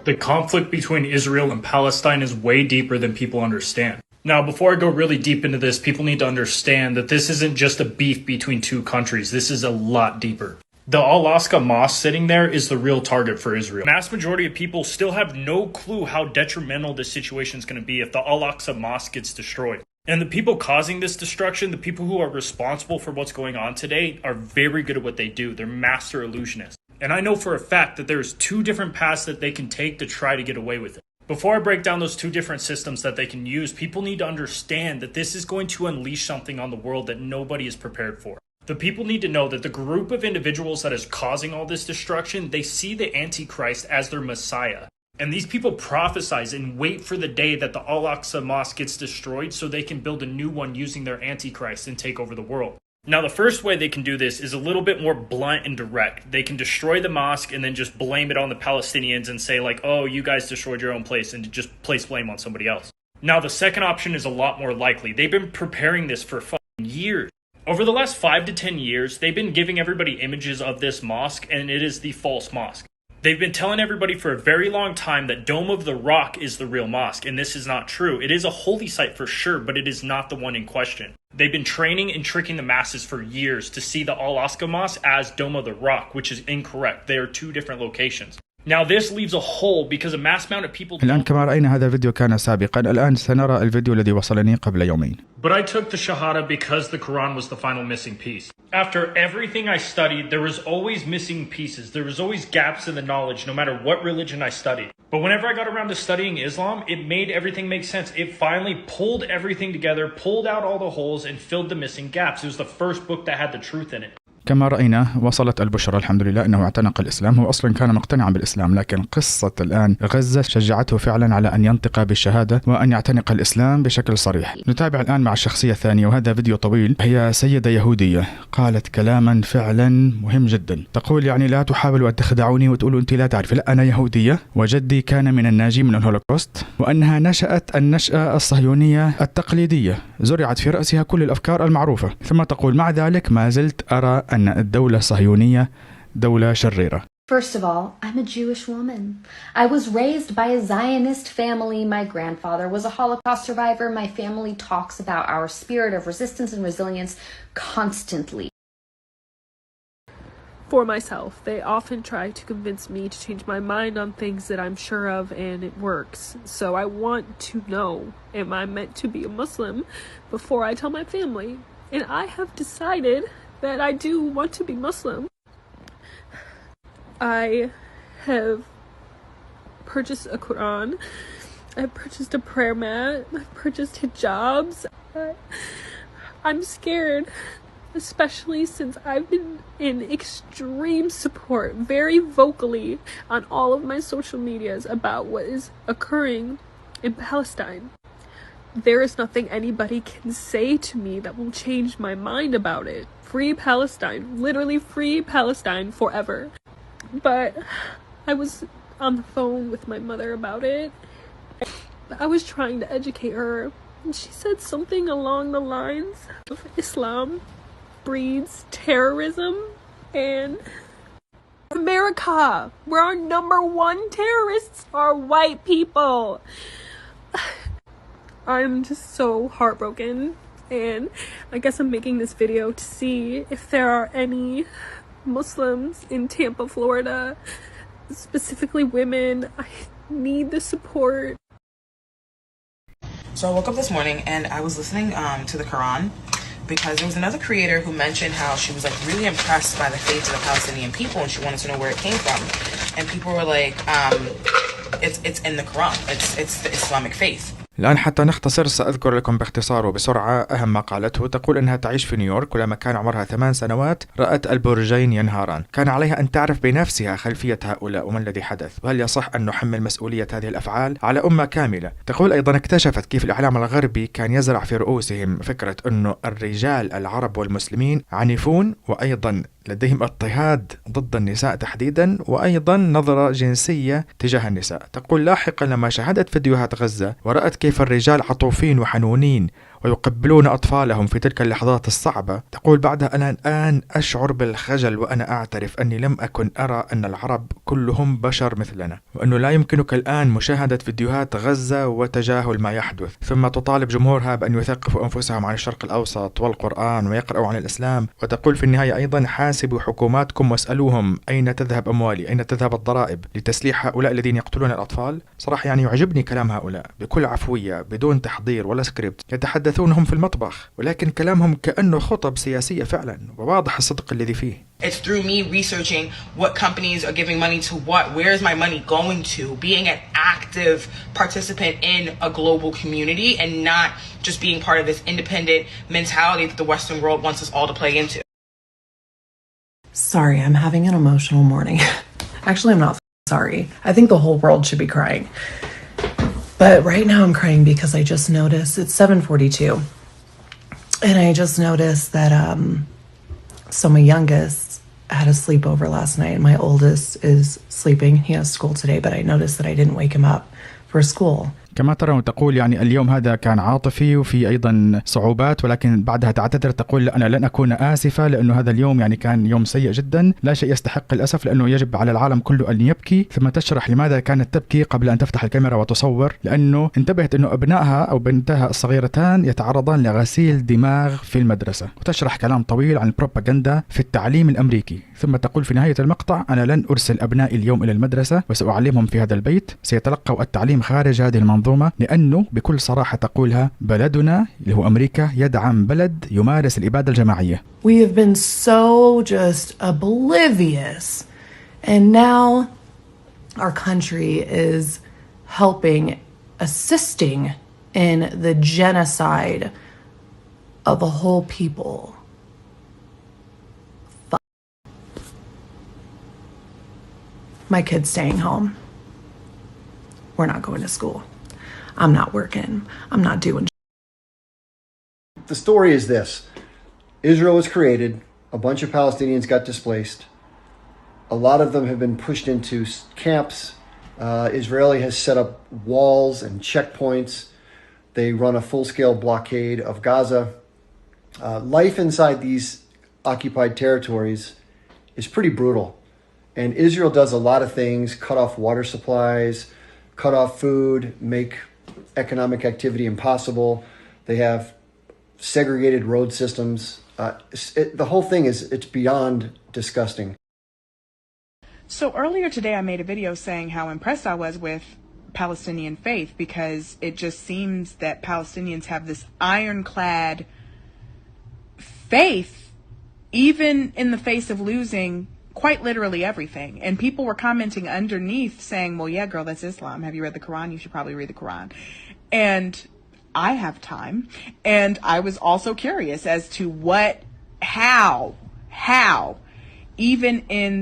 The conflict between Israel and Palestine is way deeper than people understand. Now, before I go really deep into this, people need to understand that this isn't just a beef between two countries. This is a lot deeper. The Al-Aqsa Mosque sitting there is the real target for Israel. Mass majority of people still have no clue how detrimental this situation is going to be if the Al-Aqsa Mosque gets destroyed. And the people causing this destruction, the people who are responsible for what's going on today, are very good at what they do. They're master illusionists. And I know for a fact that there's two different paths that they can take to try to get away with it. Before I break down those two different systems that they can use, people need to understand that this is going to unleash something on the world that nobody is prepared for. The people need to know that the group of individuals that is causing all this destruction, they see the Antichrist as their Messiah. And these people prophesize and wait for the day that the Al-Aqsa Mosque gets destroyed so they can build a new one using their Antichrist and take over the world. Now, the first way they can do this is a little bit more blunt and direct. They can destroy the mosque and then just blame it on the Palestinians and say like, oh, you guys destroyed your own place, and just place blame on somebody else. Now, the second option is a lot more likely. They've been preparing this for years. Over the last 5 to 10 years, they've been giving everybody images of this mosque, and it is the false mosque. They've been telling everybody for a very long time that Dome of the Rock is the real mosque, and this is not true. It is a holy site for sure, but it is not the one in question. They've been training and tricking the masses for years to see the Al-Aqsa Mosque as Dome of the Rock, which is incorrect. They are two different locations. Now this leaves a hole because a mass amount of people... الآن كما رأينا هذا الفيديو كان سابقا، الآن سنرى الفيديو الذي وصلني قبل يومين. But I took the Shahada because the Quran was the final missing piece. After everything I studied, there was always missing pieces. There was always gaps in the knowledge, no matter what religion I studied. But whenever I got around to studying Islam, it made everything make sense. It finally pulled everything together, pulled out all the holes, and filled the missing gaps. It was the first book that had the truth in it. كما رأينا وصلت البشرى الحمد لله أنه اعتنق الإسلام. هو أصلا كان مقتنعا بالإسلام، لكن قصة الآن غزة شجعته فعلا على أن ينطق بالشهادة وأن يعتنق الإسلام بشكل صريح. نتابع الآن مع الشخصية الثانية، وهذا فيديو طويل. هي سيدة يهودية قالت كلاما فعلا مهم جدا. تقول يعني لا تحاولوا أن تخدعوني وتقولوا أنت لا تعرفي، لا أنا يهودية وجدي كان من الناجين من الهولوكوست، وأنها نشأت النشأة الصهيونية التقليدية، زرعت في رأسها كل الأفكار المعروفة. ثم تقول مع ذلك ما زلت أرى أن الدولة الصهيونية دولة شريرة. First of all, I'm a Jewish woman. I was raised by a Zionist family. My grandfather was a Holocaust survivor. My family talks about our spirit of resistance and resilience constantly. For myself, they often try to convince me to change my mind on things that I'm sure of, and it works. So I want to know, am I meant to be a Muslim before I tell my family? And I have decided that I do want to be Muslim. I have purchased a Quran, I've purchased a prayer mat, I've purchased hijabs. I'm scared, especially since I've been in extreme support, very vocally on all of my social medias about what is occurring in Palestine. There is nothing anybody can say to me that will change my mind about it. Free Palestine, literally free Palestine forever. But I was on the phone with my mother about it. I was trying to educate her, and she said something along the lines of Islam breeds terrorism, and America, where our number one terrorists are white people. I'm just so heartbroken, and I guess I'm making this video to see if there are any Muslims in Tampa, Florida, specifically women. I need the support. So I woke up this morning and I was listening to the Quran, because there was another creator who mentioned how she was like really impressed by the faith of the Palestinian people, and she wanted to know where it came from. And people were like, it's in the Quran. It's the Islamic faith. الآن حتى نختصر سأذكر لكم باختصار وبسرعة أهم ما قالته. تقول أنها تعيش في نيويورك، ولما كان عمرها 8 سنوات رأت البرجين ينهاران. كان عليها أن تعرف بنفسها خلفية هؤلاء وما الذي حدث، وهل يصح أن نحمل مسؤولية هذه الأفعال على أمة كاملة. تقول أيضا اكتشفت كيف الإعلام الغربي كان يزرع في رؤوسهم فكرة أنه الرجال العرب والمسلمين عنيفون، وأيضا لديهم اضطهاد ضد النساء تحديدا، وأيضا نظرة جنسية تجاه النساء. تقول لاحقا لما شاهدت فيديوهات غزة ورأت كيف الرجال عطوفين وحنونين ويقبلون أطفالهم في تلك اللحظات الصعبة، تقول بعدها: أنا الآن أشعر بالخجل وأنا أعترف أني لم أكن أرى أن العرب كلهم بشر مثلنا، وأنه لا يمكنك الآن مشاهدة فيديوهات غزة وتجاهل ما يحدث. ثم تطالب جمهورها بأن يثقفوا أنفسهم عن الشرق الأوسط والقرآن ويقرأوا عن الإسلام، وتقول في النهاية أيضا: حاسبوا حكوماتكم واسألوهم أين تذهب أموالي، أين تذهب الضرائب لتسليح هؤلاء الذين يقتلون الأطفال. صراحة يعني يعجبني كلام هؤلاء بكل عفوية بدون تحضير ولا سكريبت، يتحدثونهم في المطبخ ولكن كلامهم كأنه خطب سياسية فعلا، وواضح الصدق الذي فيه. It's through me researching what companies are giving money to what, where is my money going to, being an active participant in a global community and not just being part of this independent mentality that the Western world wants us all to play into. Sorry, I'm having an emotional morning. Actually, I'm not sorry. I think the whole world should be crying. But right now I'm crying because I just noticed it's 7:42. And I just noticed that so my youngest had a sleepover last night. My oldest is sleeping. He has school today, but I noticed that I didn't wake him up for school. كما ترون تقول يعني اليوم هذا كان عاطفي وفي أيضا صعوبات، ولكن بعدها تعتذر تقول: أنا لن أكون آسفة لأنه هذا اليوم يعني كان يوم سيء جدا، لا شيء يستحق الأسف لأنه يجب على العالم كله أن يبكي. ثم تشرح لماذا كانت تبكي قبل أن تفتح الكاميرا وتصور، لأنه انتبهت أنه أبنائها أو بنتها الصغيرتان يتعرضان لغسيل دماغ في المدرسة، وتشرح كلام طويل عن البروباغندا في التعليم الأمريكي. ثم تقول في نهاية المقطع: أنا لن أرسل أبنائي اليوم إلى المدرسة وسأعلمهم في هذا البيت، سيتلقوا التعليم خارج هذه المنظومة، لأنه بكل صراحة تقولها بلدنا اللي هو أمريكا يدعم بلد يمارس الإبادة الجماعية. We have been so just oblivious, and now our country is helping, assisting in the genocide of a whole people. My kid's staying home. We're not going to school. I'm not working. I'm not doing. The story is this. Israel was created. A bunch of Palestinians got displaced. A lot of them have been pushed into camps. Israeli has set up walls and checkpoints. They run a full-scale blockade of Gaza. Life inside these occupied territories is pretty brutal. And Israel does a lot of things: cut off water supplies, cut off food, make economic activity impossible. They have segregated road systems. The whole thing it's beyond disgusting. So earlier today I made a video saying how impressed I was with Palestinian faith, because it just seems that Palestinians have this ironclad faith even in the face of losing quite literally everything. And people were commenting underneath saying, well, yeah, girl, that's Islam. Have you read the Quran? You should probably read the Quran. And I have time. And I was also curious as to how, even in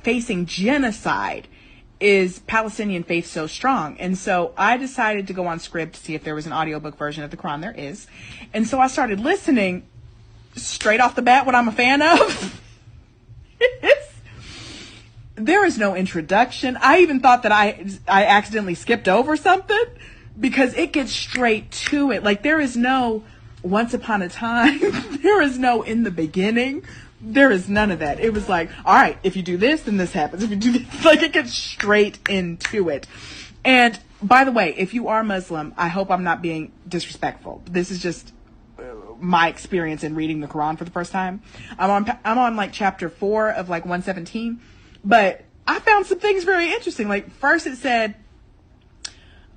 facing genocide, is Palestinian faith so strong? And so I decided to go on Scribd to see if there was an audiobook version of the Quran. There is. And so I started listening straight off the bat, what I'm a fan of. There is no introduction. I even thought that I accidentally skipped over something, because it gets straight to it. Like, there is no once upon a time. There is no in the beginning. There is none of that. It was like, all right, if you do this, then this happens. If you do this, like, it gets straight into it. And by the way, if you are Muslim, I hope I'm not being disrespectful. This is just my experience in reading the Quran for the first time. I'm on like chapter 4 of like 117, but I found some things very interesting. Like, first it said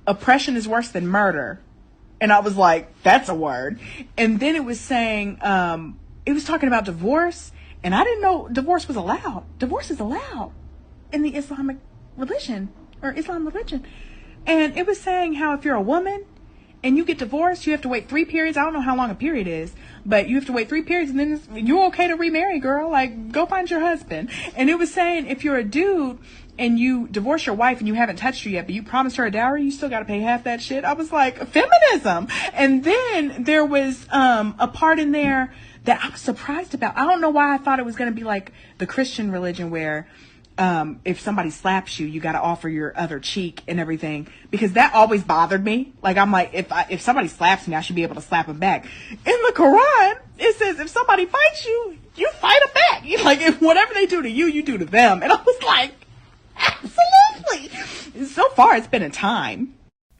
oppression is worse than murder, and I was like, that's a word. And then it was saying it was talking about divorce, and I didn't know divorce was allowed. Divorce is allowed in the Islamic religion, or Islam religion. And it was saying how if you're a woman and you get divorced, you have to wait 3 periods. I don't know how long a period is, but you have to wait 3 periods, and then you're okay to remarry, girl. Like, go find your husband. And it was saying if you're a dude and you divorce your wife and you haven't touched her yet, but you promised her a dowry, you still got to pay half that shit. I was like, feminism. And then there was a part in there that I was surprised about. I don't know why I thought it was going to be like the Christian religion where if somebody slaps you, you got to offer your other cheek and everything, because that always bothered me. Like, I'm like, if somebody slaps me, I should be able to slap them back. In the Quran, it says if somebody fights you, you fight them back. You like, if whatever they do to you, you do to them. And I was like, absolutely. So far, it's been a time.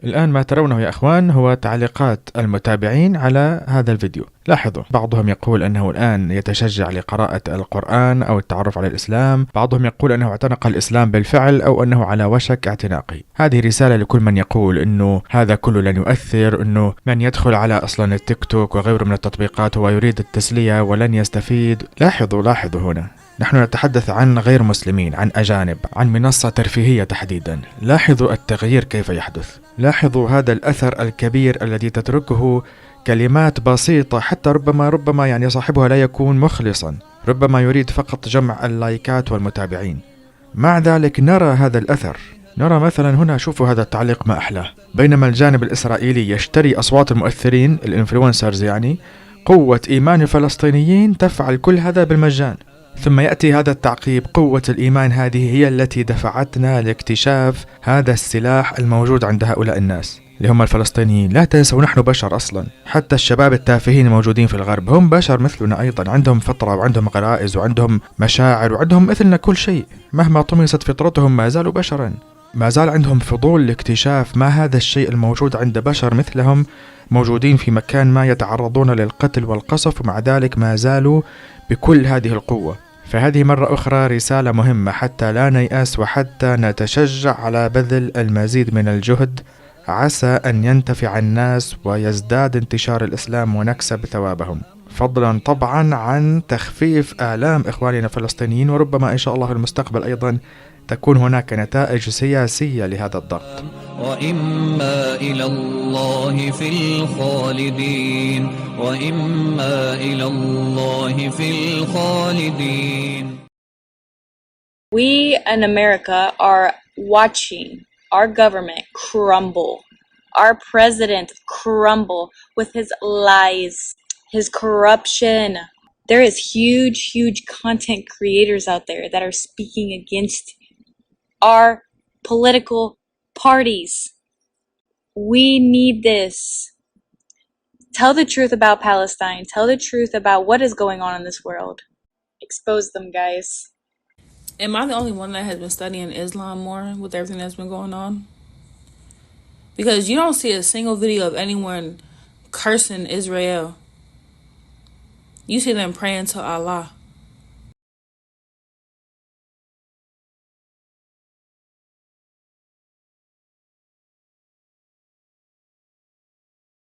الآن ما ترونه يا أخوان هو تعليقات المتابعين على هذا الفيديو. لاحظوا، بعضهم يقول أنه الآن يتشجع لقراءة القرآن أو التعرف على الإسلام، بعضهم يقول أنه اعتنق الإسلام بالفعل أو أنه على وشك اعتناقه. هذه رسالة لكل من يقول أنه هذا كله لن يؤثر، أنه من يدخل على أصلا التيك توك وغيره من التطبيقات هو يريد التسلية ولن يستفيد. لاحظوا هنا، نحن نتحدث عن غير مسلمين، عن أجانب، عن منصة ترفيهية تحديدا. لاحظوا التغيير كيف يحدث، لاحظوا هذا الأثر الكبير الذي تتركه كلمات بسيطة، حتى ربما يعني صاحبها لا يكون مخلصا، ربما يريد فقط جمع اللايكات والمتابعين. مع ذلك نرى هذا الأثر. نرى مثلا هنا، شوفوا هذا التعليق ما أحلاه، بينما الجانب الإسرائيلي يشتري أصوات المؤثرين الإنفلونسرز، يعني قوة إيمان الفلسطينيين تفعل كل هذا بالمجان. ثم يأتي هذا التعقيب، قوة الإيمان هذه هي التي دفعتنا لاكتشاف هذا السلاح الموجود عند هؤلاء الناس اللي هم الفلسطينيين. لا تنسوا نحن بشر أصلا، حتى الشباب التافهين الموجودين في الغرب هم بشر مثلنا أيضا، عندهم فطرة وعندهم غرائز وعندهم مشاعر وعندهم مثلنا كل شيء، مهما طمست فطرتهم ما زالوا بشرا، ما زال عندهم فضول لاكتشاف ما هذا الشيء الموجود عند بشر مثلهم موجودين في مكان ما يتعرضون للقتل والقصف، ومع ذلك ما زالوا بكل هذه القوة. فهذه مرة أخرى رسالة مهمة، حتى لا نيأس وحتى نتشجع على بذل المزيد من الجهد، عسى أن ينتفع الناس ويزداد انتشار الإسلام ونكسب ثوابهم، فضلا طبعا عن تخفيف آلام إخواننا الفلسطينيين، وربما إن شاء الله في المستقبل أيضا تكون هناك نتائج سياسية لهذا الضغط. وإما إلى الله في الخالدين، وإما إلى الله في الخالدين. We in America are watching our government crumble, our president crumble with his lies, his corruption. There is huge content creators out there that are speaking against our political parties. We need this. Tell the truth about Palestine. Tell the truth about what is going on in this world. Expose them, guys. Am I the only one that has been studying Islam more with everything that's been going on? Because you don't see a single video of anyone cursing Israel. You see them praying to Allah.